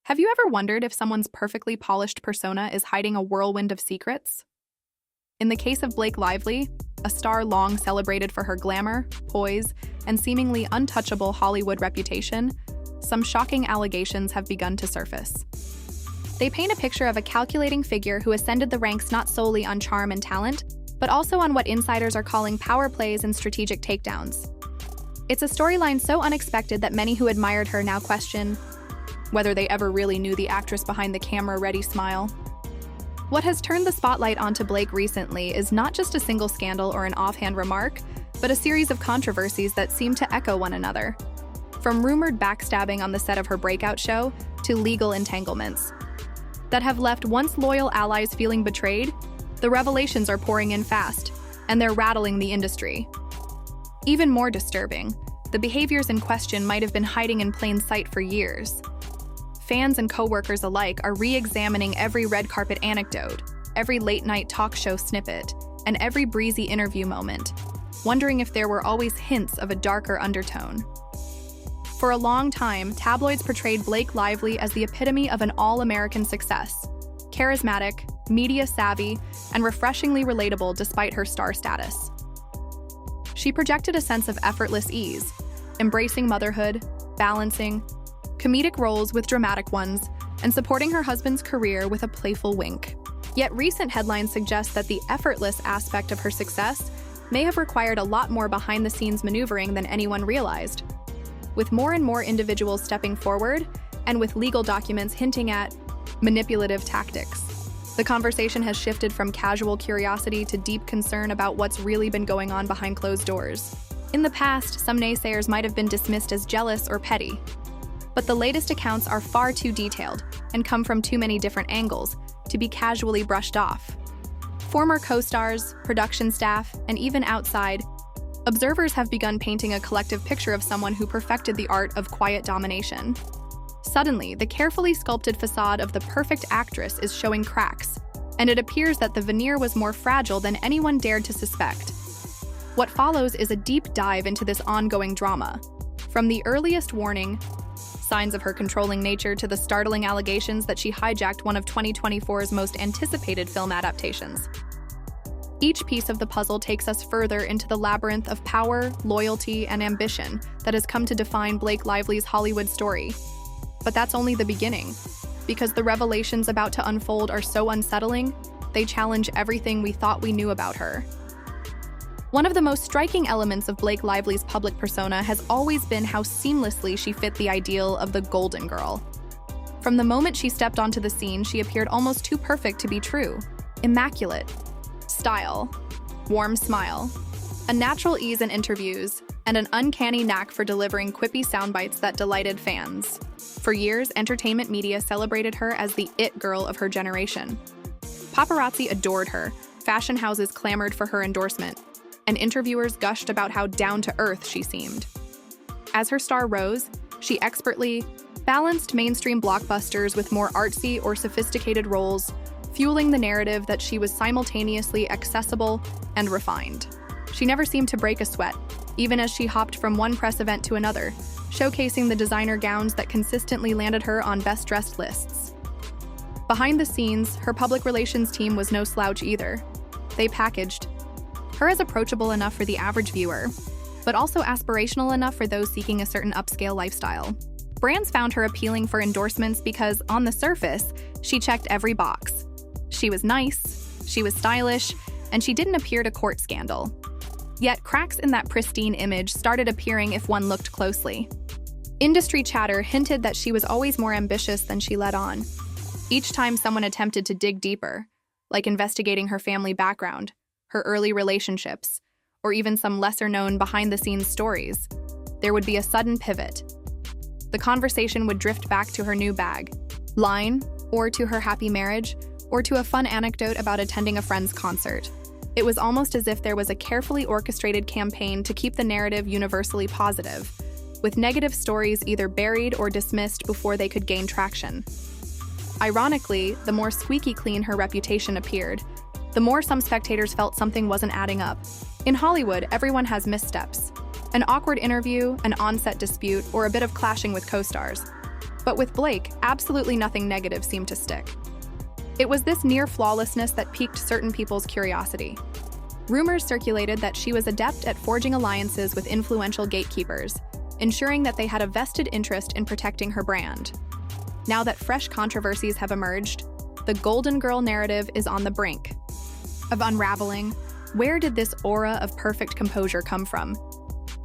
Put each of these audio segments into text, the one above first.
Have you ever wondered if someone's perfectly polished persona is hiding a whirlwind of secrets? In the case of Blake Lively, a star long celebrated for her glamour, poise, and seemingly untouchable Hollywood reputation, some shocking allegations have begun to surface. They paint a picture of a calculating figure who ascended the ranks not solely on charm and talent, but also on what insiders are calling power plays and strategic takedowns. It's a storyline so unexpected that many who admired her now question whether they ever really knew the actress behind the camera-ready smile. What has turned the spotlight onto Blake recently is not just a single scandal or an offhand remark, but a series of controversies that seem to echo one another. From rumored backstabbing on the set of her breakout show to legal entanglements that have left once loyal allies feeling betrayed, the revelations are pouring in fast, and they're rattling the industry. Even more disturbing, the behaviors in question might have been hiding in plain sight for years. Fans and co-workers alike are re-examining every red carpet anecdote, every late-night talk show snippet, and every breezy interview moment, wondering if there were always hints of a darker undertone. For a long time, tabloids portrayed Blake Lively as the epitome of an all-American success, charismatic, media-savvy, and refreshingly relatable despite her star status. She projected a sense of effortless ease, embracing motherhood, balancing comedic roles with dramatic ones, and supporting her husband's career with a playful wink. Yet recent headlines suggest that the effortless aspect of her success may have required a lot more behind-the-scenes maneuvering than anyone realized. With more and more individuals stepping forward, and with legal documents hinting at manipulative tactics, the conversation has shifted from casual curiosity to deep concern about what's really been going on behind closed doors. In the past, some naysayers might have been dismissed as jealous or petty, but the latest accounts are far too detailed and come from too many different angles to be casually brushed off. Former co-stars, production staff, and even outside observers have begun painting a collective picture of someone who perfected the art of quiet domination. Suddenly, the carefully sculpted facade of the perfect actress is showing cracks, and it appears that the veneer was more fragile than anyone dared to suspect. What follows is a deep dive into this ongoing drama, from the earliest warning signs of her controlling nature to the startling allegations that she hijacked one of 2024's most anticipated film adaptations. Each piece of the puzzle takes us further into the labyrinth of power, loyalty, and ambition that has come to define Blake Lively's Hollywood story. But that's only the beginning, because the revelations about to unfold are so unsettling, they challenge everything we thought we knew about her. One of the most striking elements of Blake Lively's public persona has always been how seamlessly she fit the ideal of the golden girl. From the moment she stepped onto the scene, she appeared almost too perfect to be true. Immaculate. Style. Warm smile. A natural ease in interviews, and an uncanny knack for delivering quippy soundbites that delighted fans. For years, entertainment media celebrated her as the it girl of her generation. Paparazzi adored her, fashion houses clamored for her endorsement, and interviewers gushed about how down-to-earth she seemed. As her star rose, she expertly balanced mainstream blockbusters with more artsy or sophisticated roles, fueling the narrative that she was simultaneously accessible and refined. She never seemed to break a sweat, even as she hopped from one press event to another, showcasing the designer gowns that consistently landed her on best-dressed lists. Behind the scenes, her public relations team was no slouch either. They packaged her as approachable enough for the average viewer, but also aspirational enough for those seeking a certain upscale lifestyle. Brands found her appealing for endorsements because, on the surface, she checked every box. She was nice, she was stylish, and she didn't appear to court scandal. Yet cracks in that pristine image started appearing if one looked closely. Industry chatter hinted that she was always more ambitious than she let on. Each time someone attempted to dig deeper, like investigating her family background, her early relationships, or even some lesser-known behind-the-scenes stories, there would be a sudden pivot. The conversation would drift back to her new bag, line, or to her happy marriage, or to a fun anecdote about attending a friend's concert. It was almost as if there was a carefully orchestrated campaign to keep the narrative universally positive, with negative stories either buried or dismissed before they could gain traction. Ironically, the more squeaky clean her reputation appeared, the more some spectators felt something wasn't adding up. In Hollywood, everyone has missteps. An awkward interview, an on-set dispute, or a bit of clashing with co-stars. But with Blake, absolutely nothing negative seemed to stick. It was this near flawlessness that piqued certain people's curiosity. Rumors circulated that she was adept at forging alliances with influential gatekeepers, ensuring that they had a vested interest in protecting her brand. Now that fresh controversies have emerged, the Golden Girl narrative is on the brink of unraveling. Where did this aura of perfect composure come from?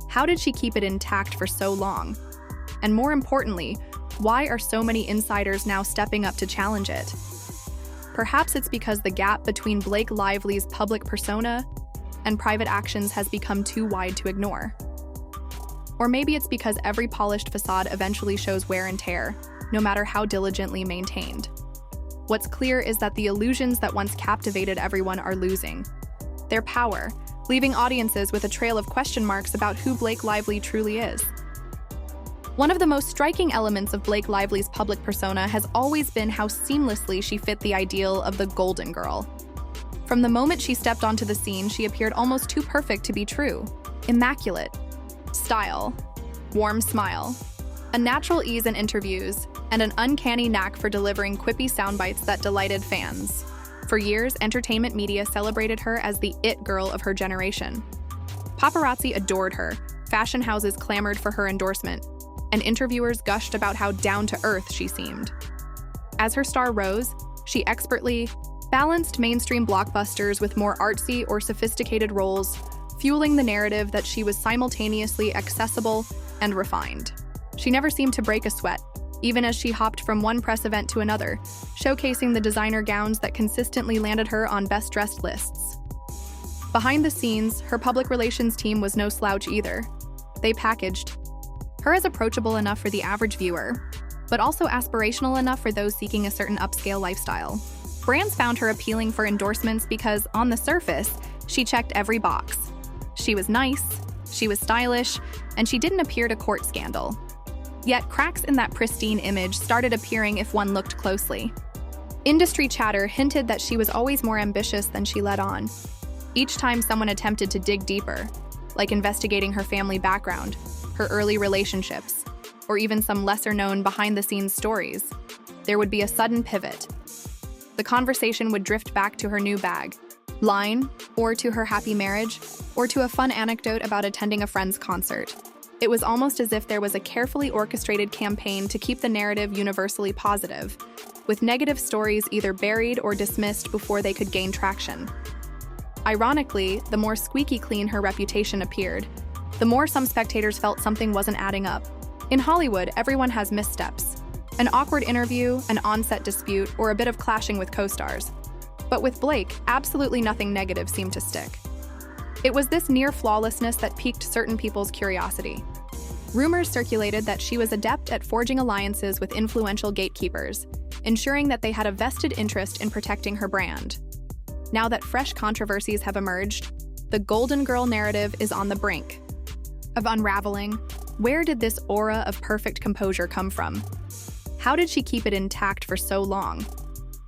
How did she keep it intact for so long? And more importantly, why are so many insiders now stepping up to challenge it? Perhaps it's because the gap between Blake Lively's public persona and private actions has become too wide to ignore. Or maybe it's because every polished facade eventually shows wear and tear, no matter how diligently maintained. What's clear is that the illusions that once captivated everyone are losing their power, leaving audiences with a trail of question marks about who Blake Lively truly is. One of the most striking elements of Blake Lively's public persona has always been how seamlessly she fit the ideal of the Golden Girl. From the moment she stepped onto the scene, she appeared almost too perfect to be true. Immaculate. Style. Warm smile. A natural ease in interviews, and an uncanny knack for delivering quippy soundbites that delighted fans. For years, entertainment media celebrated her as the it girl of her generation. Paparazzi adored her, fashion houses clamored for her endorsement, and interviewers gushed about how down-to-earth she seemed. As her star rose, she expertly balanced mainstream blockbusters with more artsy or sophisticated roles, fueling the narrative that she was simultaneously accessible and refined. She never seemed to break a sweat, even as she hopped from one press event to another, showcasing the designer gowns that consistently landed her on best-dressed lists. Behind the scenes, her public relations team was no slouch either. They packaged her as approachable enough for the average viewer, but also aspirational enough for those seeking a certain upscale lifestyle. Brands found her appealing for endorsements because, on the surface, she checked every box. She was nice, she was stylish, and she didn't appear to court scandal. Yet cracks in that pristine image started appearing if one looked closely. Industry chatter hinted that she was always more ambitious than she let on. Each time someone attempted to dig deeper, like investigating her family background, her early relationships, or even some lesser-known behind-the-scenes stories, there would be a sudden pivot. The conversation would drift back to her new bag, line, or to her happy marriage, or to a fun anecdote about attending a friend's concert. It was almost as if there was a carefully orchestrated campaign to keep the narrative universally positive, with negative stories either buried or dismissed before they could gain traction. Ironically, the more squeaky clean her reputation appeared, the more some spectators felt something wasn't adding up. In Hollywood, everyone has missteps. An awkward interview, an on-set dispute, or a bit of clashing with co-stars. But with Blake, absolutely nothing negative seemed to stick. It was this near flawlessness that piqued certain people's curiosity. Rumors circulated that she was adept at forging alliances with influential gatekeepers, ensuring that they had a vested interest in protecting her brand. Now that fresh controversies have emerged, the Golden Girl narrative is on the brink of unraveling. Where did this aura of perfect composure come from? How did she keep it intact for so long?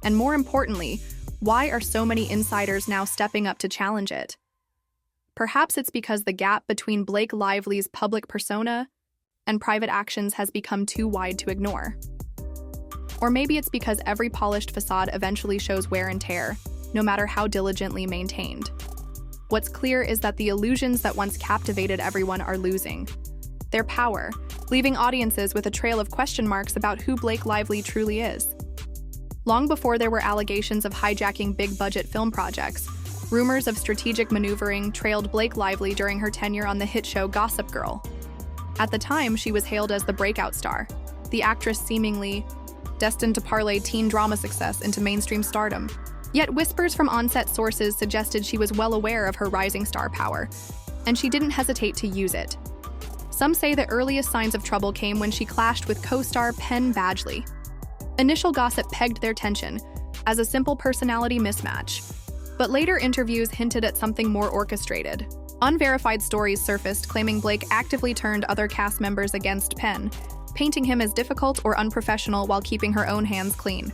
And more importantly, why are so many insiders now stepping up to challenge it? Perhaps it's because the gap between Blake Lively's public persona and private actions has become too wide to ignore. Or maybe it's because every polished facade eventually shows wear and tear, no matter how diligently maintained. What's clear is that the illusions that once captivated everyone are losing their power, leaving audiences with a trail of question marks about who Blake Lively truly is. Long before there were allegations of hijacking big-budget film projects, rumors of strategic maneuvering trailed Blake Lively during her tenure on the hit show Gossip Girl. At the time, she was hailed as the breakout star, the actress seemingly destined to parlay teen drama success into mainstream stardom. Yet whispers from on-set sources suggested she was well aware of her rising star power, and she didn't hesitate to use it. Some say the earliest signs of trouble came when she clashed with co-star Penn Badgley. Initial gossip pegged their tension as a simple personality mismatch, but later interviews hinted at something more orchestrated. Unverified stories surfaced claiming Blake actively turned other cast members against Penn, painting him as difficult or unprofessional while keeping her own hands clean.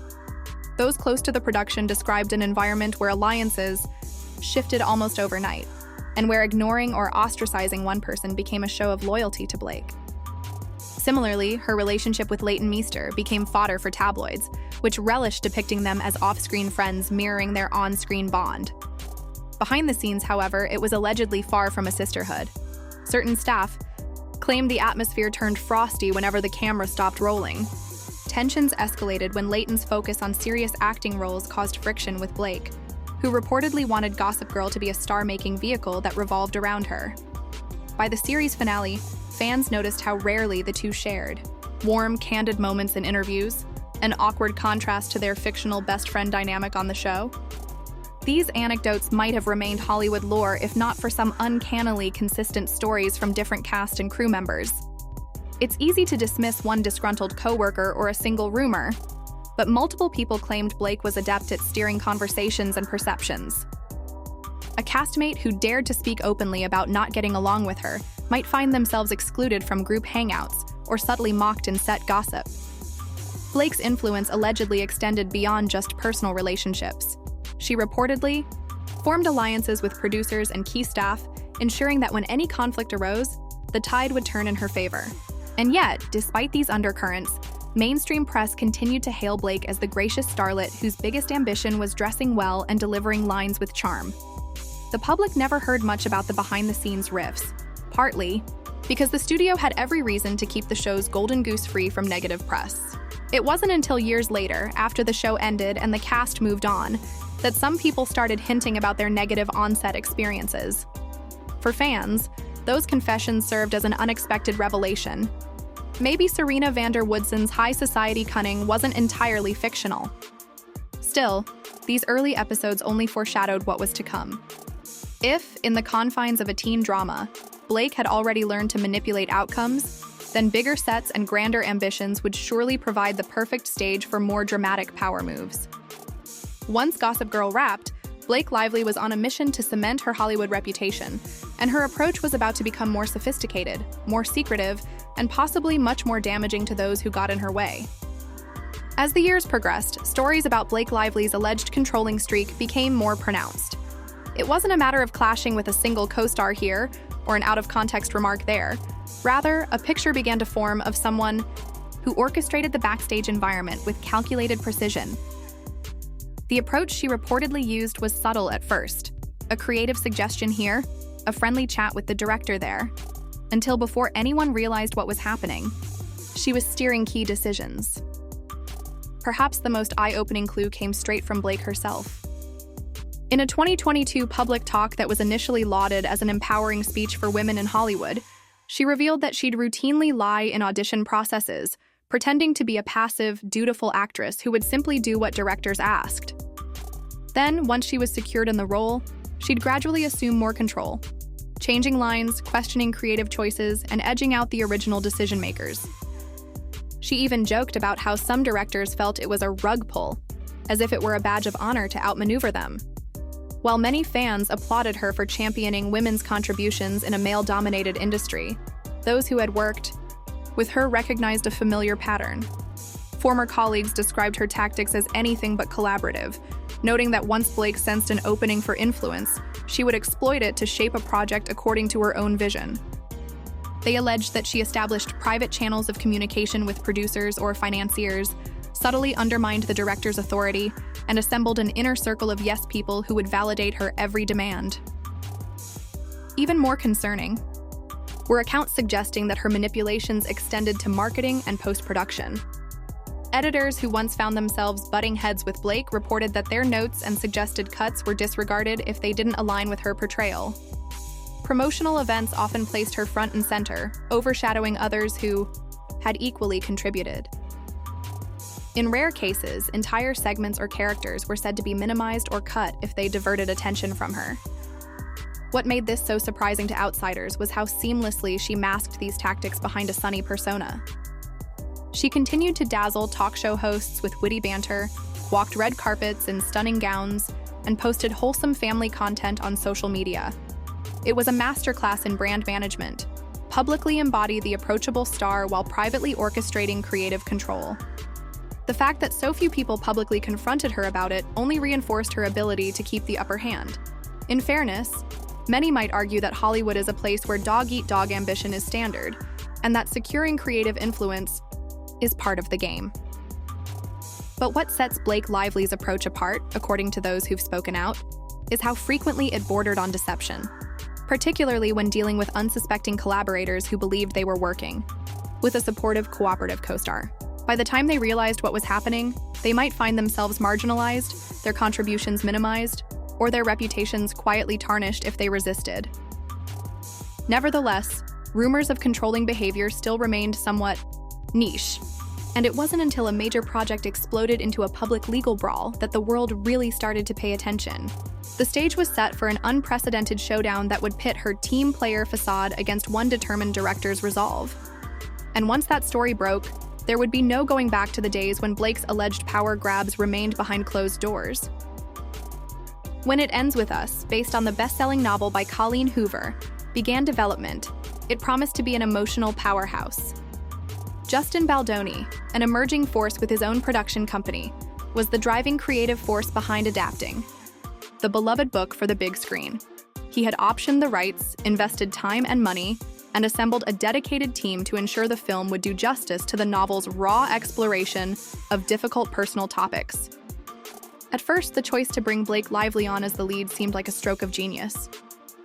Those close to the production described an environment where alliances shifted almost overnight, and where ignoring or ostracizing one person became a show of loyalty to Blake. Similarly, her relationship with Leighton Meester became fodder for tabloids, which relished depicting them as off-screen friends mirroring their on-screen bond. Behind the scenes, however, it was allegedly far from a sisterhood. Certain staff claimed the atmosphere turned frosty whenever the camera stopped rolling. Tensions escalated when Leighton's focus on serious acting roles caused friction with Blake, who reportedly wanted Gossip Girl to be a star-making vehicle that revolved around her. By the series finale, fans noticed how rarely the two shared warm, candid moments in interviews, an awkward contrast to their fictional best friend dynamic on the show. These anecdotes might have remained Hollywood lore if not for some uncannily consistent stories from different cast and crew members. It's easy to dismiss one disgruntled coworker or a single rumor, but multiple people claimed Blake was adept at steering conversations and perceptions. A castmate who dared to speak openly about not getting along with her might find themselves excluded from group hangouts or subtly mocked in set gossip. Blake's influence allegedly extended beyond just personal relationships. She reportedly formed alliances with producers and key staff, ensuring that when any conflict arose, the tide would turn in her favor. And yet, despite these undercurrents, mainstream press continued to hail Blake as the gracious starlet whose biggest ambition was dressing well and delivering lines with charm. The public never heard much about the behind-the-scenes riffs, partly because the studio had every reason to keep the show's golden goose free from negative press. It wasn't until years later, after the show ended and the cast moved on, that some people started hinting about their negative on-set experiences. For fans, those confessions served as an unexpected revelation. Maybe Serena van der Woodson's high society cunning wasn't entirely fictional. Still, these early episodes only foreshadowed what was to come. If, in the confines of a teen drama, Blake had already learned to manipulate outcomes, then bigger sets and grander ambitions would surely provide the perfect stage for more dramatic power moves. Once Gossip Girl wrapped, Blake Lively was on a mission to cement her Hollywood reputation, and her approach was about to become more sophisticated, more secretive, and possibly much more damaging to those who got in her way. As the years progressed, stories about Blake Lively's alleged controlling streak became more pronounced. It wasn't a matter of clashing with a single co-star here or an out-of-context remark there. Rather, a picture began to form of someone who orchestrated the backstage environment with calculated precision. The approach she reportedly used was subtle at first, a creative suggestion here, a friendly chat with the director there, until before anyone realized what was happening, she was steering key decisions. Perhaps the most eye-opening clue came straight from Blake herself. In a 2022 public talk that was initially lauded as an empowering speech for women in Hollywood, she revealed that she'd routinely lie in audition processes, pretending to be a passive, dutiful actress who would simply do what directors asked. Then, once she was secured in the role, she'd gradually assume more control, changing lines, questioning creative choices, and edging out the original decision-makers. She even joked about how some directors felt it was a rug pull, as if it were a badge of honor to outmaneuver them. While many fans applauded her for championing women's contributions in a male-dominated industry, those who had worked with her recognized a familiar pattern. Former colleagues described her tactics as anything but collaborative, noting that once Blake sensed an opening for influence, she would exploit it to shape a project according to her own vision. They alleged that she established private channels of communication with producers or financiers, subtly undermined the director's authority, and assembled an inner circle of yes people who would validate her every demand. Even more concerning were accounts suggesting that her manipulations extended to marketing and post-production. Editors who once found themselves butting heads with Blake reported that their notes and suggested cuts were disregarded if they didn't align with her portrayal. Promotional events often placed her front and center, overshadowing others who had equally contributed. In rare cases, entire segments or characters were said to be minimized or cut if they diverted attention from her. What made this so surprising to outsiders was how seamlessly she masked these tactics behind a sunny persona. She continued to dazzle talk show hosts with witty banter, walked red carpets in stunning gowns, and posted wholesome family content on social media. It was a masterclass in brand management, publicly embody the approachable star while privately orchestrating creative control. The fact that so few people publicly confronted her about it only reinforced her ability to keep the upper hand. In fairness, many might argue that Hollywood is a place where dog-eat-dog ambition is standard, and that securing creative influence is part of the game. But what sets Blake Lively's approach apart, according to those who've spoken out, is how frequently it bordered on deception, particularly when dealing with unsuspecting collaborators who believed they were working with a supportive, cooperative co-star. By the time they realized what was happening, they might find themselves marginalized, their contributions minimized, or their reputations quietly tarnished if they resisted. Nevertheless, rumors of controlling behavior still remained somewhat niche, and it wasn't until a major project exploded into a public legal brawl that the world really started to pay attention. The stage was set for an unprecedented showdown that would pit her team player facade against one determined director's resolve. And once that story broke, there would be no going back to the days when Blake's alleged power grabs remained behind closed doors. When It Ends With Us, based on the best-selling novel by Colleen Hoover, began development, it promised to be an emotional powerhouse. Justin Baldoni, an emerging force with his own production company, was the driving creative force behind adapting the beloved book for the big screen. He had optioned the rights, invested time and money, and assembled a dedicated team to ensure the film would do justice to the novel's raw exploration of difficult personal topics. At first, the choice to bring Blake Lively on as the lead seemed like a stroke of genius.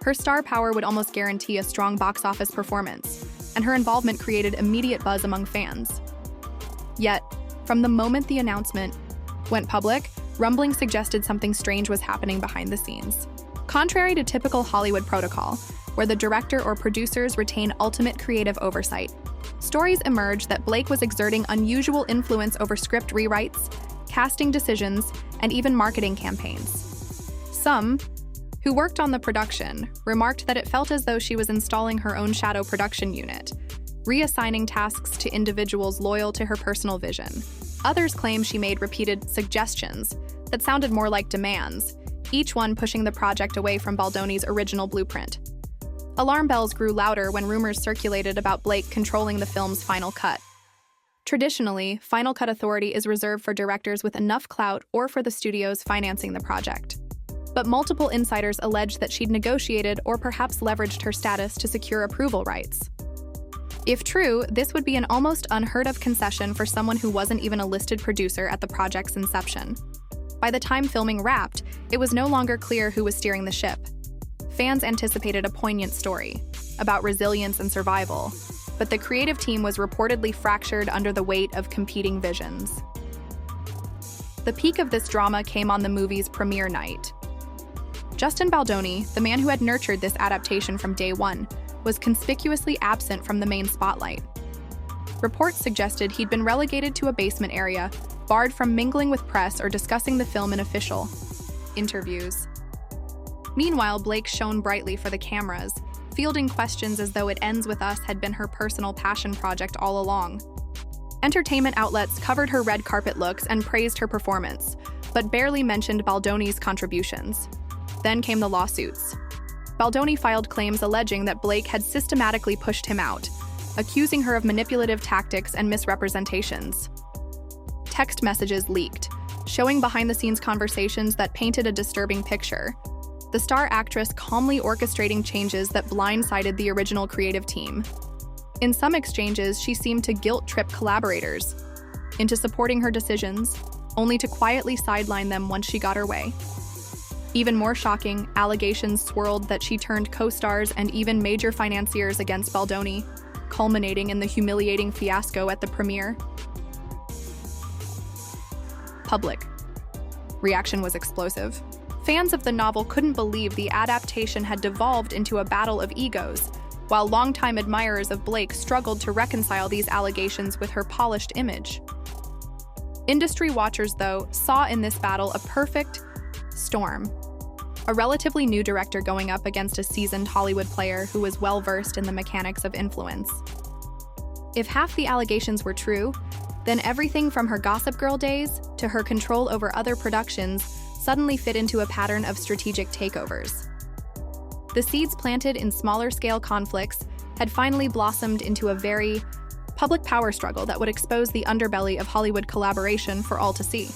Her star power would almost guarantee a strong box office performance, and her involvement created immediate buzz among fans. Yet, from the moment the announcement went public, rumblings suggested something strange was happening behind the scenes. Contrary to typical Hollywood protocol, where the director or producers retain ultimate creative oversight, stories emerged that Blake was exerting unusual influence over script rewrites, casting decisions, and even marketing campaigns. Some, who worked on the production, remarked that it felt as though she was installing her own shadow production unit, reassigning tasks to individuals loyal to her personal vision. Others claim she made repeated suggestions that sounded more like demands, each one pushing the project away from Baldoni's original blueprint. Alarm bells grew louder when rumors circulated about Blake controlling the film's final cut. Traditionally, final cut authority is reserved for directors with enough clout or for the studios financing the project. But multiple insiders alleged that she'd negotiated or perhaps leveraged her status to secure approval rights. If true, this would be an almost unheard-of concession for someone who wasn't even a listed producer at the project's inception. By the time filming wrapped, it was no longer clear who was steering the ship. Fans anticipated a poignant story about resilience and survival, but the creative team was reportedly fractured under the weight of competing visions. The peak of this drama came on the movie's premiere night. Justin Baldoni, the man who had nurtured this adaptation from day one, was conspicuously absent from the main spotlight. Reports suggested he'd been relegated to a basement area, barred from mingling with press or discussing the film in official interviews. Meanwhile, Blake shone brightly for the cameras, fielding questions as though It Ends With Us had been her personal passion project all along. Entertainment outlets covered her red carpet looks and praised her performance, but barely mentioned Baldoni's contributions. Then came the lawsuits. Baldoni filed claims alleging that Blake had systematically pushed him out, accusing her of manipulative tactics and misrepresentations. Text messages leaked, showing behind-the-scenes conversations that painted a disturbing picture. The star actress calmly orchestrating changes that blindsided the original creative team. In some exchanges, she seemed to guilt-trip collaborators into supporting her decisions, only to quietly sideline them once she got her way. Even more shocking, allegations swirled that she turned co-stars and even major financiers against Baldoni, culminating in the humiliating fiasco at the premiere. Public reaction was explosive. Fans of the novel couldn't believe the adaptation had devolved into a battle of egos, while longtime admirers of Blake struggled to reconcile these allegations with her polished image. Industry watchers, though, saw in this battle a perfect storm. A relatively new director going up against a seasoned Hollywood player who was well-versed in the mechanics of influence. If half the allegations were true, then everything from her Gossip Girl days to her control over other productions suddenly fit into a pattern of strategic takeovers. The seeds planted in smaller-scale conflicts had finally blossomed into a very public power struggle that would expose the underbelly of Hollywood collaboration for all to see.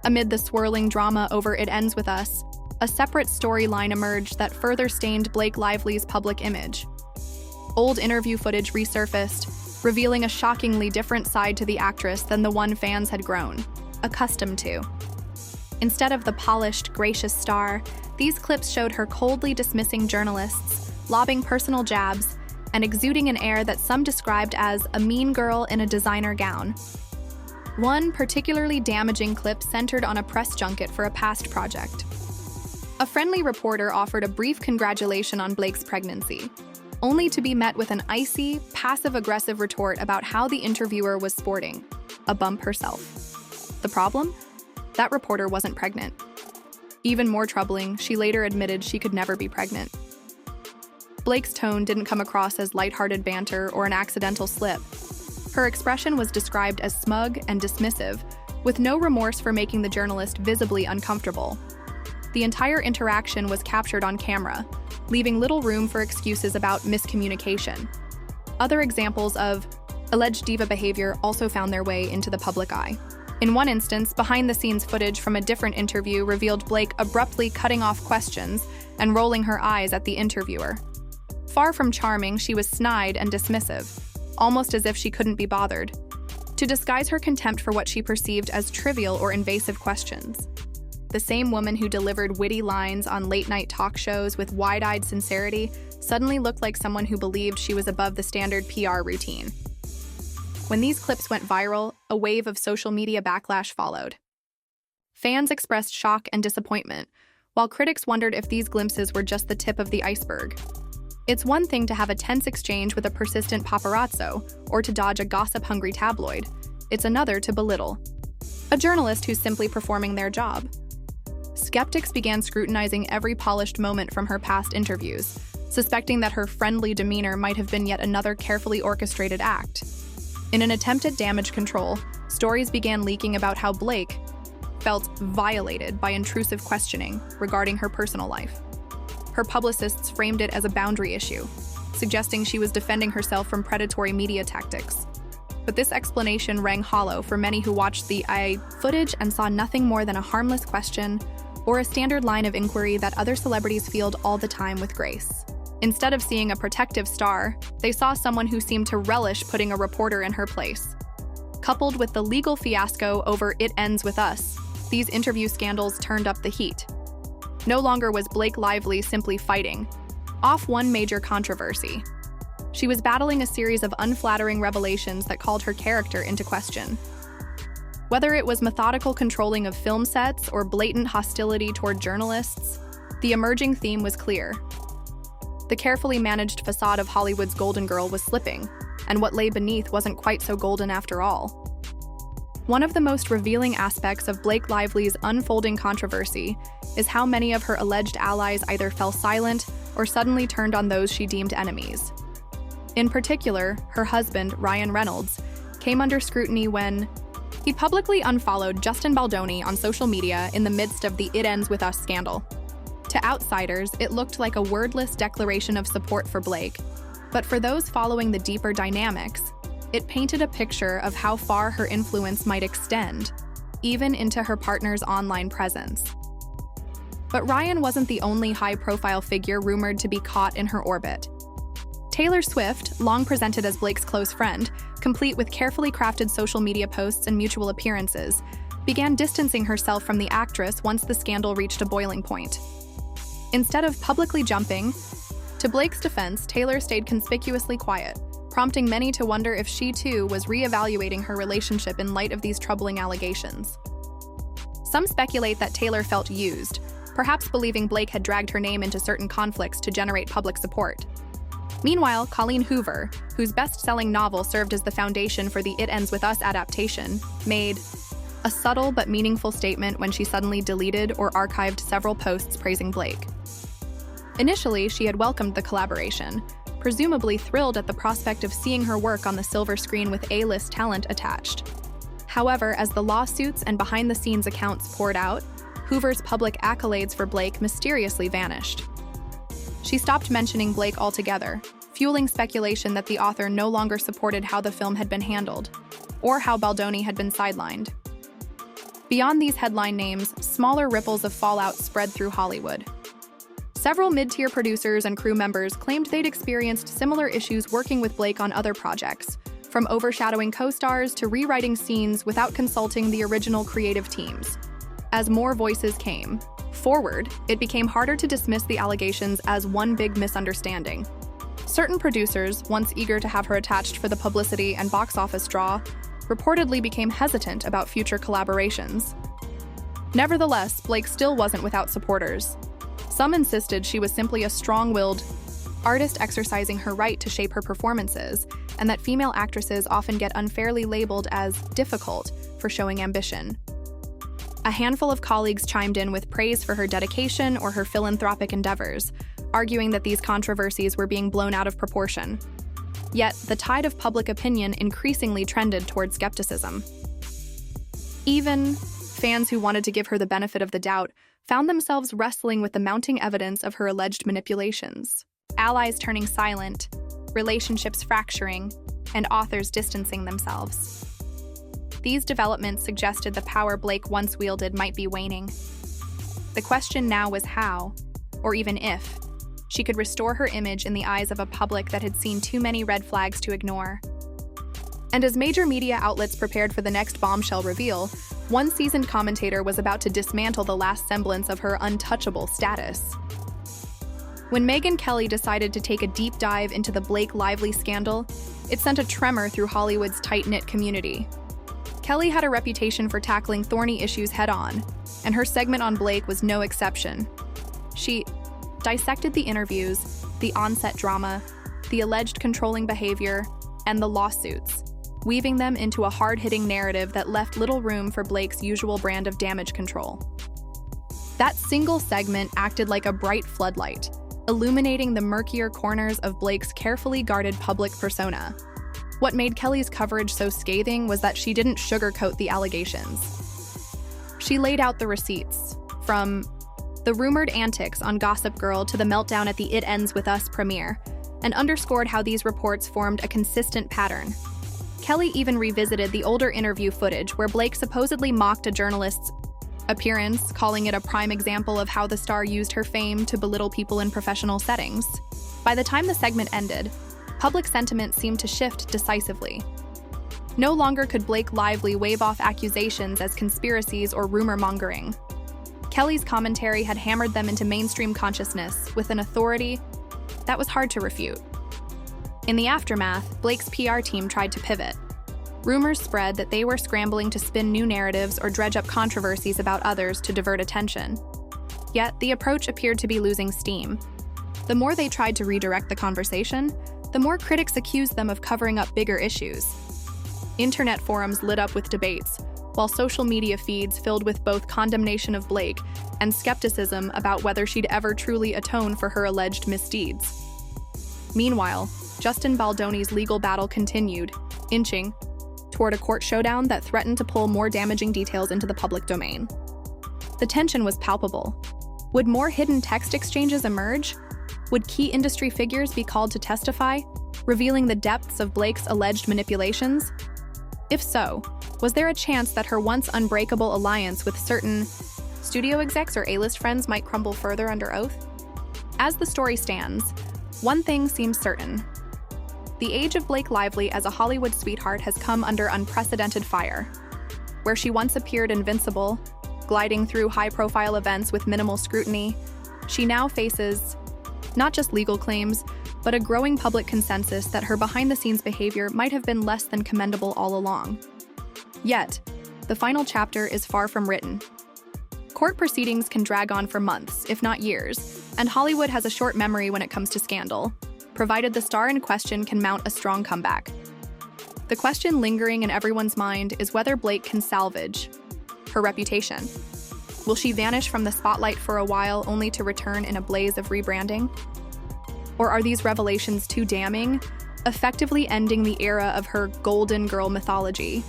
Amid the swirling drama over It Ends With Us, a separate storyline emerged that further stained Blake Lively's public image. Old interview footage resurfaced, revealing a shockingly different side to the actress than the one fans had grown accustomed to. Instead of the polished, gracious star, these clips showed her coldly dismissing journalists, lobbing personal jabs, and exuding an air that some described as a mean girl in a designer gown. One particularly damaging clip centered on a press junket for a past project. A friendly reporter offered a brief congratulation on Blake's pregnancy, only to be met with an icy, passive-aggressive retort about how the interviewer was sporting a bump herself. The problem? That reporter wasn't pregnant. Even more troubling, she later admitted she could never be pregnant. Blake's tone didn't come across as lighthearted banter or an accidental slip. Her expression was described as smug and dismissive, with no remorse for making the journalist visibly uncomfortable. The entire interaction was captured on camera, leaving little room for excuses about miscommunication. Other examples of alleged diva behavior also found their way into the public eye. In one instance, behind-the-scenes footage from a different interview revealed Blake abruptly cutting off questions and rolling her eyes at the interviewer. Far from charming, she was snide and dismissive, almost as if she couldn't be bothered, to disguise her contempt for what she perceived as trivial or invasive questions. The same woman who delivered witty lines on late-night talk shows with wide-eyed sincerity suddenly looked like someone who believed she was above the standard PR routine. When these clips went viral, a wave of social media backlash followed. Fans expressed shock and disappointment, while critics wondered if these glimpses were just the tip of the iceberg. It's one thing to have a tense exchange with a persistent paparazzo, or to dodge a gossip-hungry tabloid. It's another to belittle a journalist who's simply performing their job. Skeptics began scrutinizing every polished moment from her past interviews, suspecting that her friendly demeanor might have been yet another carefully orchestrated act. In an attempt at damage control, stories began leaking about how Blake felt violated by intrusive questioning regarding her personal life. Her publicists framed it as a boundary issue, suggesting she was defending herself from predatory media tactics. But this explanation rang hollow for many who watched the footage and saw nothing more than a harmless question or a standard line of inquiry that other celebrities field all the time with grace. Instead of seeing a protective star, they saw someone who seemed to relish putting a reporter in her place. Coupled with the legal fiasco over "It Ends With Us," these interview scandals turned up the heat. No longer was Blake Lively simply fighting off one major controversy. She was battling a series of unflattering revelations that called her character into question. Whether it was methodical controlling of film sets or blatant hostility toward journalists, the emerging theme was clear. The carefully managed facade of Hollywood's golden girl was slipping, and what lay beneath wasn't quite so golden after all. One of the most revealing aspects of Blake Lively's unfolding controversy is how many of her alleged allies either fell silent or suddenly turned on those she deemed enemies. In particular, her husband, Reynolds, came under scrutiny when he publicly unfollowed Justin Baldoni on social media in the midst of the "It Ends With Us" scandal. To outsiders, it looked like a wordless declaration of support for Blake, but for those following the deeper dynamics, it painted a picture of how far her influence might extend, even into her partner's online presence. But Ryan wasn't the only high-profile figure rumored to be caught in her orbit. Taylor Swift, long presented as Blake's close friend, complete with carefully crafted social media posts and mutual appearances, began distancing herself from the actress once the scandal reached a boiling point. Instead of publicly jumping, to Blake's defense, Taylor stayed conspicuously quiet, prompting many to wonder if she too was re-evaluating her relationship in light of these troubling allegations. Some speculate that Taylor felt used, perhaps believing Blake had dragged her name into certain conflicts to generate public support. Meanwhile, Colleen Hoover, whose best-selling novel served as the foundation for the "It Ends With Us" adaptation, made a subtle but meaningful statement when she suddenly deleted or archived several posts praising Blake. Initially, she had welcomed the collaboration, presumably thrilled at the prospect of seeing her work on the silver screen with A-list talent attached. However, as the lawsuits and behind-the-scenes accounts poured out, Hoover's public accolades for Blake mysteriously vanished. She stopped mentioning Blake altogether, fueling speculation that the author no longer supported how the film had been handled, or how Baldoni had been sidelined. Beyond these headline names, smaller ripples of fallout spread through Hollywood. Several mid-tier producers and crew members claimed they'd experienced similar issues working with Blake on other projects, from overshadowing co-stars to rewriting scenes without consulting the original creative teams. As more voices came forward, it became harder to dismiss the allegations as one big misunderstanding. Certain producers, once eager to have her attached for the publicity and box office draw, reportedly became hesitant about future collaborations. Nevertheless, Blake still wasn't without supporters. Some insisted she was simply a strong-willed artist exercising her right to shape her performances, and that female actresses often get unfairly labeled as difficult for showing ambition. A handful of colleagues chimed in with praise for her dedication or her philanthropic endeavors, arguing that these controversies were being blown out of proportion. Yet, the tide of public opinion increasingly trended toward skepticism. Even fans who wanted to give her the benefit of the doubt found themselves wrestling with the mounting evidence of her alleged manipulations. Allies turning silent, relationships fracturing, and authors distancing themselves. These developments suggested the power Blake once wielded might be waning. The question now was how, or even if, she could restore her image in the eyes of a public that had seen too many red flags to ignore. And as major media outlets prepared for the next bombshell reveal, one seasoned commentator was about to dismantle the last semblance of her untouchable status. When Megyn Kelly decided to take a deep dive into the Blake Lively scandal, it sent a tremor through Hollywood's tight-knit community. Kelly had a reputation for tackling thorny issues head-on, and her segment on Blake was no exception. She dissected the interviews, the on-set drama, the alleged controlling behavior, and the lawsuits, weaving them into a hard-hitting narrative that left little room for Blake's usual brand of damage control. That single segment acted like a bright floodlight, illuminating the murkier corners of Blake's carefully guarded public persona. What made Kelly's coverage so scathing was that she didn't sugarcoat the allegations. She laid out the receipts, from the rumored antics on Gossip Girl to the meltdown at the It Ends With Us premiere, and underscored how these reports formed a consistent pattern. Kelly even revisited the older interview footage where Blake supposedly mocked a journalist's appearance, calling it a prime example of how the star used her fame to belittle people in professional settings. By the time the segment ended, public sentiment seemed to shift decisively. No longer could Blake Lively wave off accusations as conspiracies or rumor-mongering. Kelly's commentary had hammered them into mainstream consciousness with an authority that was hard to refute. In the aftermath, Blake's PR team tried to pivot. Rumors spread that they were scrambling to spin new narratives or dredge up controversies about others to divert attention. Yet, the approach appeared to be losing steam. The more they tried to redirect the conversation, the more critics accused them of covering up bigger issues. Internet forums lit up with debates, while social media feeds filled with both condemnation of Blake and skepticism about whether she'd ever truly atone for her alleged misdeeds. Meanwhile, Justin Baldoni's legal battle continued, inching toward a court showdown that threatened to pull more damaging details into the public domain. The tension was palpable. Would more hidden text exchanges emerge? Would key industry figures be called to testify, revealing the depths of Blake's alleged manipulations? If so, was there a chance that her once unbreakable alliance with certain studio execs or A-list friends might crumble further under oath? As the story stands, one thing seems certain. The age of Blake Lively as a Hollywood sweetheart has come under unprecedented fire. Where she once appeared invincible, gliding through high-profile events with minimal scrutiny, she now faces not just legal claims, but a growing public consensus that her behind-the-scenes behavior might have been less than commendable all along. Yet, the final chapter is far from written. Court proceedings can drag on for months, if not years, and Hollywood has a short memory when it comes to scandal, provided the star in question can mount a strong comeback. The question lingering in everyone's mind is whether Blake can salvage her reputation. Will she vanish from the spotlight for a while only to return in a blaze of rebranding? Or are these revelations too damning, effectively ending the era of her Golden Girl mythology?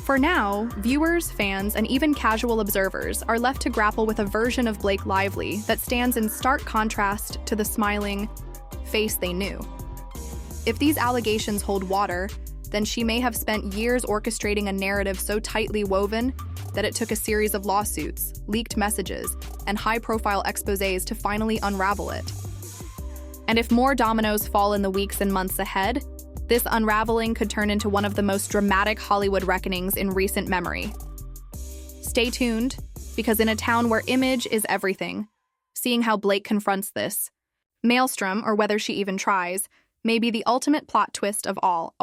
For now, viewers, fans, and even casual observers are left to grapple with a version of Blake Lively that stands in stark contrast to the smiling face they knew. If these allegations hold water, then she may have spent years orchestrating a narrative so tightly woven that it took a series of lawsuits, leaked messages, and high-profile exposés to finally unravel it. And if more dominoes fall in the weeks and months ahead, this unraveling could turn into one of the most dramatic Hollywood reckonings in recent memory. Stay tuned, because in a town where image is everything, seeing how Blake confronts this, Maelstrom, or whether she even tries, may be the ultimate plot twist of all.